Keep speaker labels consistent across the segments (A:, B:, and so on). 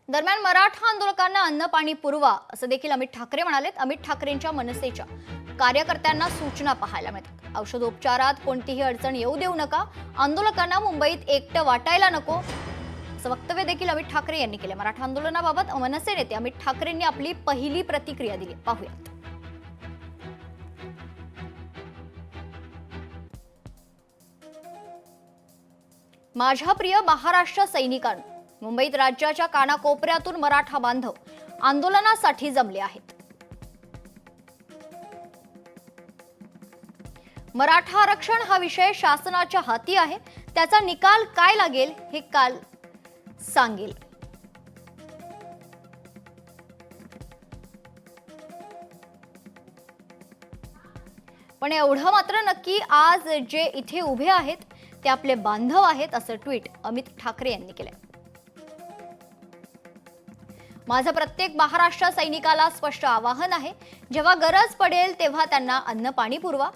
A: दरम्यान मराठा आंदोलकांना अन्न पाणी पुरवा असं देखील अमित ठाकरे म्हणालेत। अमित ठाकरेंच्या मनसेच्या कार्यकर्त्यांना सूचना पाहायला मिळतात। औषधोपचारात कोणतीही अडचण येऊ देऊ नका, आंदोलकांना मुंबईत एकटं वाटायला नको असं वक्तव्य देखील अमित ठाकरे यांनी केले। मराठा आंदोलनाबाबत मनसे नेते अमित ठाकरेंनी आपली पहिली प्रतिक्रिया दिली, पाहूयात। माझ्या प्रिय महाराष्ट्र सैनिकांनो, मुंबईत राज्याच्या कानाकोपऱ्यातून मराठा बांधव आंदोलनासाठी जमले आहेत। मराठा आरक्षण हा विषय शासनाच्या हाती आहे, त्याचा निकाल काय लागेल हे काल सांगेल। पण एवढं मात्र नक्की, आज जे इथे उभे आहेत ते आपले बांधव आहेत असं ट्विट अमित ठाकरे यांनी केलंय। माझं प्रत्येक महाराष्ट्र सैनिकाला स्पष्ट आवाहन आहे, जेव्हा गरज पडेल तेव्हा त्यांना अन्न पाणी पुरवा,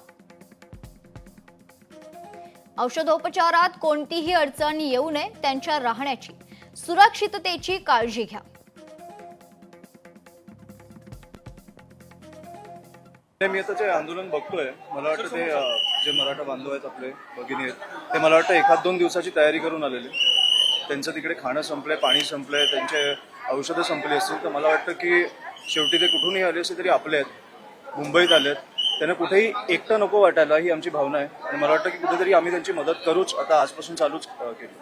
A: औषधोपचारात कोणतीही अडचण येऊ नये, त्यांच्या राहण्याची सुरक्षिततेची काळजी घ्या।
B: मी आता जे आंदोलन बघतोय, मला वाटतं ते जे मराठा बांधव आहेत आपले भगिनी आहेत, ते मला वाटतं एखाद दोन दिवसाची तयारी करून आलेले। त्यांचं तिकडे खाणं संपलंय, पाणी संपलंय, त्यांचे औषधं संपली असतील, तर मला वाटतं की शेवटी ते कुठूनही आले असते तरी आपले आहेत, मुंबईत आलेत, त्यांना कुठेही एकटं नको वाटायला, ही आमची भावना आहे। आणि मला वाटतं की कुठेतरी आम्ही त्यांची मदत करूच, आता आजपासून चालूच केली।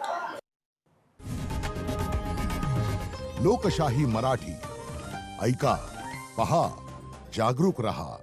C: लोकशाही मराठी ऐका, पहा, जागरूक रहा।